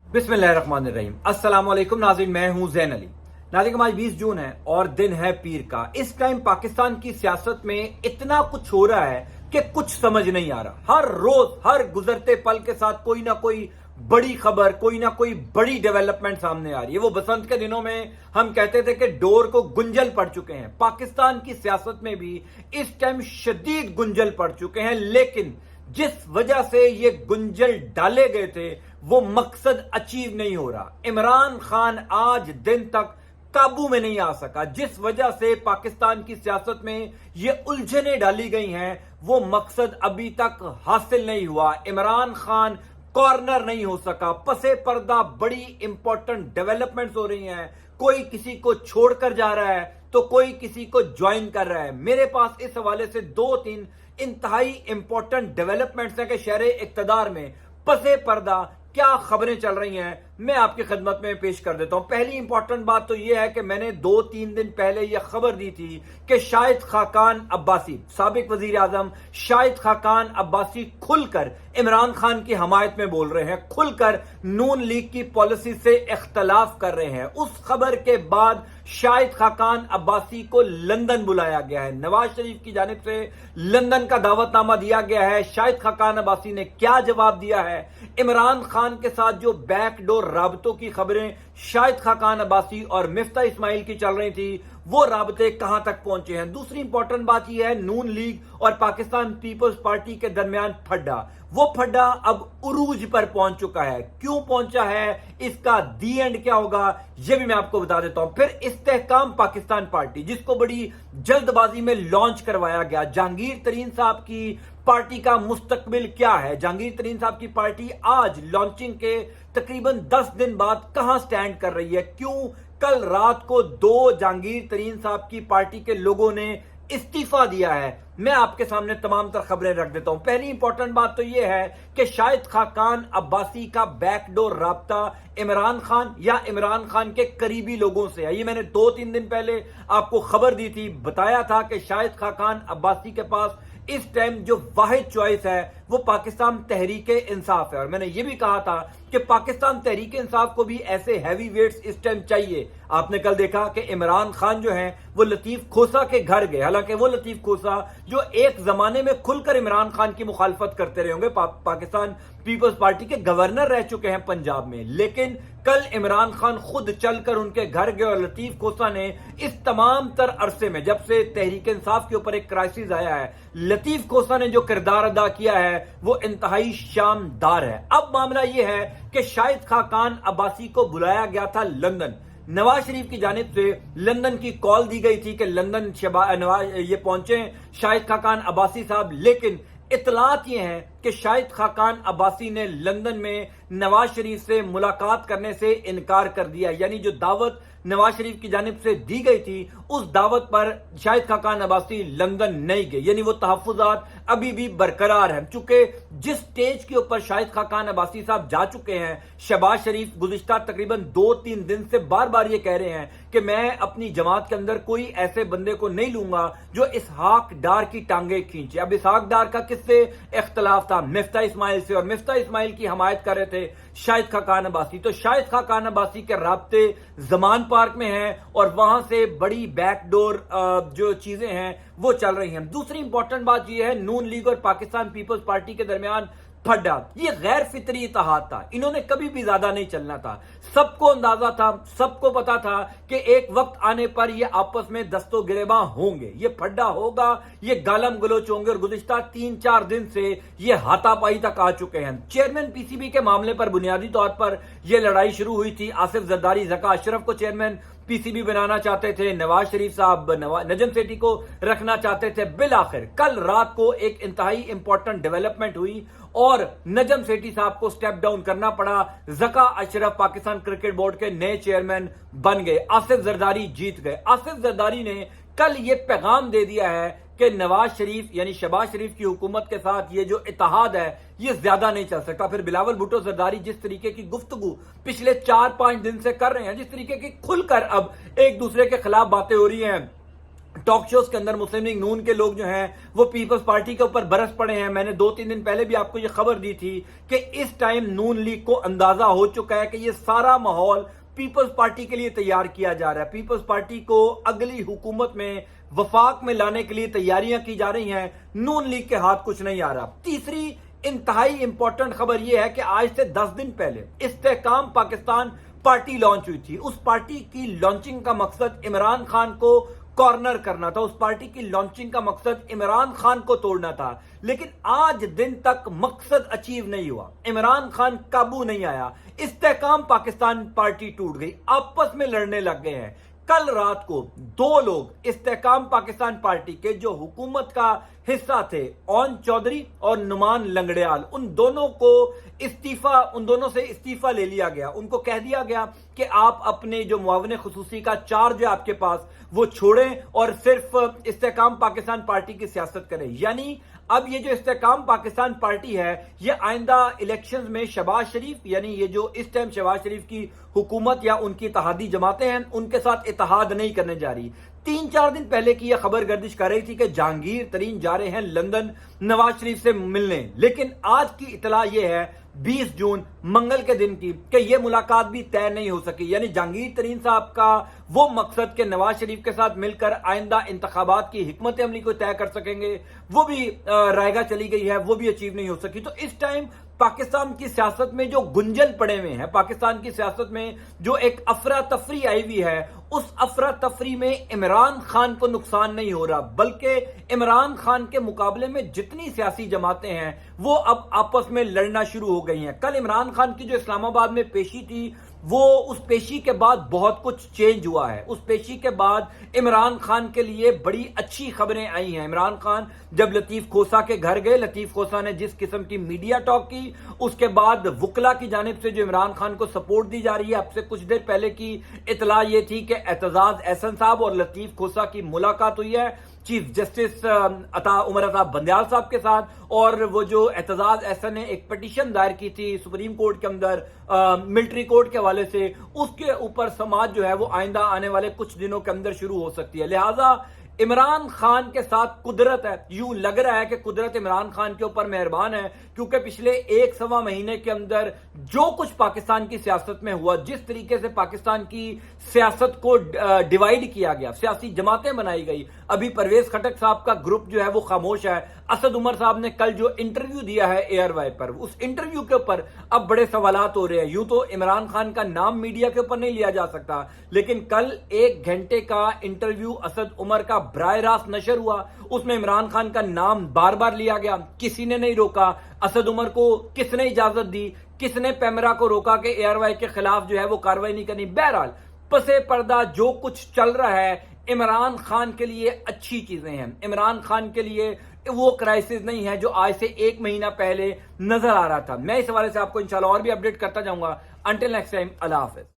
बिस्मिल्लाहिर्रहमानिर्रहीम। अस्सलाम वालेकुम नाज़रीन, मैं हूं ज़ैन अली। नाज़रीन, आज 20 जून है और दिन है पीर का। इस टाइम पाकिस्तान की सियासत में इतना कुछ हो रहा है कि कुछ समझ नहीं आ रहा। हर रोज हर गुजरते पल के साथ कोई ना कोई बड़ी खबर, कोई ना कोई बड़ी डेवलपमेंट सामने आ रही है। वो बसंत के दिनों में हम कहते थे कि डोर को गुंजल पड़ चुके हैं। पाकिस्तान की सियासत में भी इस टाइम शदीद गुंजल पड़ चुके हैं, लेकिन जिस वजह से ये गुंजल डाले गए थे वो मकसद अचीव नहीं हो रहा। इमरान खान आज दिन तक काबू में नहीं आ सका। जिस वजह से पाकिस्तान की सियासत में ये उलझने डाली गई हैं वो मकसद अभी तक हासिल नहीं हुआ। इमरान खान कॉर्नर नहीं हो सका। पसे पर्दा बड़ी इंपॉर्टेंट डेवलपमेंट्स हो रही हैं। कोई किसी को छोड़कर जा रहा है तो कोई किसी को ज्वाइन कर रहा है। मेरे पास इस हवाले से दो तीन इंतहाई इंपॉर्टेंट डेवलपमेंट्स हैं कि शहरे इक्तदार में पसे पर्दा क्या खबरें चल रही हैं, मैं आपकी खिदमत में पेश कर देता हूं। पहली इंपॉर्टेंट बात तो यह है कि मैंने 2-3 दिन पहले यह खबर दी थी कि शाहिद खाकान अब्बासी, साबिक वजीर आजम शाहिद खाकान अब्बासी खुलकर इमरान खान की हमायत में बोल रहे हैं, खुलकर नून लीग की पॉलिसी से इख्तलाफ कर रहे हैं। उस खबर के बाद शाहिद खाकान अब्बासी को लंदन बुलाया गया है। नवाज शरीफ की जानिब से लंदन का दावतनामा दिया गया है। शाहिद खाकान अब्बासी ने क्या जवाब दिया है, इमरान खान के साथ जो बैकडोर राबतों की खबरें शाहिद खाकान अब्बासी और मिफ्ता इस्माइल की चल रही थी वो राबते कहां तक पहुंचे हैं। दूसरी इंपॉर्टेंट बात यह है, नून लीग और पाकिस्तान पीपल्स पार्टी के दरमियान फड्डा, वो फड्डा अब उरूज पर पहुंच चुका है। क्यों पहुंचा है, इसका दी एंड क्या होगा, यह भी मैं आपको बता देता हूं। फिर इस्तेहकाम पाकिस्तान पार्टी, जिसको बड़ी जल्दबाजी में लॉन्च करवाया गया। जहांगीर तरीन साहब की पार्टी का मुस्तकबिल क्या है। जहांगीर तरीन साहब की पार्टी आज लॉन्चिंग के तकरीबन 10 दिन बाद कहां स्टैंड कर रही है। क्यों कल रात को 2 जहांगीर तरीन साहब की पार्टी के लोगों ने इस्तीफा दिया है, मैं आपके सामने तमाम तर खबरें रख देता हूं। पहली इंपॉर्टेंट बात तो यह है कि शाहिद खाकान अब्बासी का बैकडोर राब्ता इमरान खान या इमरान खान के करीबी लोगों से है। ये मैंने 2-3 दिन पहले आपको खबर दी थी, बताया था कि शाहिद खाकान अब्बासी के पास इस टाइम जो वाहिद चॉइस है वो पाकिस्तान तहरीक इंसाफ है। और मैंने ये भी कहा था कि पाकिस्तान तहरीक इंसाफ को भी ऐसे हैवी वेट्स इस टाइम चाहिए। आपने कल देखा कि इमरान खान जो है वो लतीफ खोसा के घर गए, हालांकि वो लतीफ खोसा जो एक जमाने में खुलकर इमरान खान की मुखालफत करते रहे होंगे, पाकिस्तान पीपल्स पार्टी के गवर्नर रह चुके हैं पंजाब में, लेकिन कल इमरान खान खुद चलकर उनके घर गए और लतीफ खोसा ने इस तमाम तर अरसे में, जब से तहरीक इंसाफ के ऊपर एक क्राइसिस आया है, लतीफ खोसा ने जो किरदार अदा किया है वो इंतहाई शानदार है। अब मामला यह है कि शाहिद खाकान अब्बासी को बुलाया गया था लंदन। नवाज शरीफ की जानिब से लंदन की कॉल दी गई थी कि लंदन ये पहुंचे शाहिद खाकान अब्बासी साहब, लेकिन इतलात ये हैं कि शाहिद खाकान अब्बासी ने लंदन में नवाज शरीफ से मुलाकात करने से इनकार कर दिया। यानी जो दावत नवाज शरीफ की जानिब से दी गई थी उस दावत पर शाहिद खाकान अब्बासी लंदन नहीं गए, यानी वो तहफ्फुज़ात अभी भी बरकरार हैं। चूंकि जिस स्टेज के ऊपर शाहिद खाकान अब्बासी साहब जा चुके हैं, शहबाज शरीफ गुज़िश्ता तकरीबन 2-3 दिन से बार बार ये कह रहे हैं कि मैं अपनी जमात के अंदर कोई ऐसे बंदे को नहीं लूंगा जो इसहाक डार की टांगे खींचे। अब इसहाक डार का किससे इख्तलाफ था, मिफ्ता इस्माइल से, और मिफ्ता इस्माइल की हमायत कर रहे थे शाहिद खाकान अब्बासी। तो शाहिद खाकान अब्बासी के राब्ते जमान पार्क में हैं और वहां से बड़ी बैकडोर जो चीजें हैं वो चल रही हैं। दूसरी इंपॉर्टेंट बात यह है, नून लीग और पाकिस्तान पीपल्स पार्टी के दरमियान फड्डा, ये गैर फितरी इत्तेहाद था। इन्होंने कभी भी ज्यादा नहीं चलना था। सबको अंदाजा था, सबको पता था कि एक वक्त आने पर ये आपस में दस्तो गिरेबां होंगे, ये फड्डा होगा, ये गालम गलोच होंगे। और गुज़िश्ता 3-4 दिन से ये हाथापाई तक आ चुके हैं। चेयरमैन पीसीबी के मामले पर बुनियादी तौर पर यह लड़ाई शुरू हुई थी। आसिफ जरदारी ज़का अशरफ को चेयरमैन पीसीबी बनाना चाहते थे, नवाज शरीफ साहब नजम सेठी को रखना चाहते थे। बिल आखिर कल रात को एक इंतहाई इंपॉर्टेंट डेवलपमेंट हुई और नजम सेठी साहब को स्टेप डाउन करना पड़ा। ज़का अशरफ पाकिस्तान क्रिकेट बोर्ड के नए चेयरमैन बन गए, आसिफ जरदारी जीत गए। आसिफ जरदारी ने कल यह पैगाम दे दिया है कि नवाज शरीफ यानी शहबाज शरीफ की हुकूमत के साथ ये जो इत्तेहाद है ये ज्यादा नहीं चल सकता। फिर बिलावल भुट्टो जरदारी जिस तरीके की गुफ्तगू पिछले 4-5 दिन से कर रहे हैं, जिस तरीके की खुलकर अब एक दूसरे के खिलाफ बातें हो रही हैं, ٹاک شوز کے اندر مسلم لیگ نون کے لوگ جو ہیں وہ پیپلز پارٹی کے اوپر برس پڑے ہیں. میں نے 2-3 دن پہلے بھی آپ کو یہ خبر دی تھی کہ اس ٹائم نون لیگ کو اندازہ ہو چکا ہے کہ یہ سارا ماحول پیپلز پارٹی کے لیے تیار کیا جا رہا ہے. پیپلز پارٹی کو اگلی حکومت میں وفاق میں لانے کے لیے تیاریاں کی جا رہی ہیں. نون لیگ کے ہاتھ کچھ نہیں آ رہا. تیسری انتہائی امپورٹنٹ خبر یہ ہے کہ آج سے 10 دن پہلے استحکام پاکستان پارٹی لانچ ہوئی تھی. اس پارٹی کی لانچنگ کا مقصد عمران خان کو کارنر کرنا تھا. اس پارٹی کی لانچنگ کا مقصد عمران خان کو توڑنا تھا. لیکن آج دن تک مقصد اچیو نہیں ہوا. عمران خان قابو نہیں آیا. استحکام پاکستان پارٹی ٹوٹ گئی. آپس میں لڑنے لگ گئے ہیں. کل رات کو 2 لوگ استحکام پاکستان پارٹی کے جو حکومت کا حصہ تھے، اون چودھری اور نعمان لنگڑیال، ان دونوں سے استعفیٰ لے لیا گیا. ان کو کہہ دیا گیا کہ آپ اپنے جو معاون خصوصی کا چارج ہے آپ کے پاس وہ چھوڑیں اور صرف استحکام پاکستان پارٹی کی سیاست کریں. یعنی اب یہ جو استحکام پاکستان پارٹی ہے یہ آئندہ الیکشنز میں شہباز شریف، یعنی یہ جو اس ٹائم شہباز شریف کی حکومت یا ان کی اتحادی جماعتیں ہیں ان کے ساتھ اتحاد نہیں کرنے جا رہی. 3-4 دن پہلے کی یہ خبر گردش کر رہی تھی کہ جہانگیر ترین جا رہے ہیں لندن نواز شریف سے ملنے. لیکن آج کی اطلاع یہ ہے 20 جون منگل کے دن کی کہ یہ ملاقات بھی طے نہیں ہو سکی. یعنی جہانگیر ترین صاحب کا وہ مقصد کہ نواز شریف کے ساتھ مل کر آئندہ انتخابات کی حکمت عملی کو طے کر سکیں گے وہ بھی رائے گاہ چلی گئی ہے، وہ بھی اچیو نہیں ہو سکی. تو اس ٹائم پاکستان کی سیاست میں جو گنجل پڑے ہوئے ہیں، پاکستان کی سیاست میں جو ایک افراتفری آئی ہوئی ہے، اس افراتفری میں عمران خان کو نقصان نہیں ہو رہا بلکہ عمران خان کے مقابلے میں جتنی سیاسی جماعتیں ہیں وہ اب آپس میں لڑنا شروع ہو گئی ہیں. کل عمران خان کی جو اسلام آباد میں پیشی تھی وہ اس پیشی کے بعد بہت کچھ چینج ہوا ہے. اس پیشی کے بعد عمران خان کے لیے بڑی اچھی خبریں آئی ہیں. عمران خان جب لطیف کھوسہ کے گھر گئے، لطیف کھوسہ نے جس قسم کی میڈیا ٹاک کی، اس کے بعد وکلا کی جانب سے جو عمران خان کو سپورٹ دی جا رہی ہے. اب سے کچھ دیر پہلے کی اطلاع یہ تھی کہ اعتزاز احسن صاحب اور لطیف کھوسہ کی ملاقات ہوئی ہے چیف جسٹس عمر عطا بندیال صاحب کے ساتھ. اور وہ جو اعتزاز احسن نے ایک پٹیشن دائر کی تھی سپریم کورٹ کے اندر ملٹری کورٹ کے حوالے سے، اس کے اوپر سماعت جو ہے وہ آئندہ آنے والے کچھ دنوں کے اندر شروع ہو سکتی ہے. لہٰذا عمران خان کے ساتھ قدرت ہے، یوں لگ رہا ہے کہ قدرت عمران خان کے اوپر مہربان ہے، کیونکہ پچھلے 1-1.25 مہینے کے اندر جو کچھ پاکستان کی سیاست میں ہوا، جس طریقے سے پاکستان کی سیاست کو ڈیوائیڈ کیا گیا، سیاسی جماعتیں بنائی گئی. ابھی پرویز خٹک صاحب کا گروپ جو ہے وہ خاموش ہے. اسد عمر صاحب نے کل جو انٹرویو دیا ہے ایئر وائی پر، اس انٹرویو کے اوپر اب بڑے سوالات ہو رہے ہیں. یوں تو عمران خان کا نام میڈیا کے اوپر نہیں لیا جا سکتا، لیکن کل 1 گھنٹے کا انٹرویو اسد عمر کا براہ راست نشر ہوا، اس میں عمران خان کا نام بار بار لیا گیا. کسی نے نہیں روکا. اسد عمر کو کس نے اجازت دی، کس نے پیمرا کو روکا کہ ایئر وائی کے خلاف جو ہے وہ کاروائی نہیں کرنی. بہرحال پسے پردہ جو کچھ چل رہا ہے عمران خان کے لیے اچھی چیزیں ہیں. عمران خان کے لیے وہ کرائسس نہیں ہے جو آج سے 1 مہینہ پہلے نظر آ رہا تھا. میں اس حوالے سے آپ کو انشاءاللہ اور بھی اپڈیٹ کرتا جاؤں گا. انٹل نیکسٹ ٹائم، اللہ حافظ.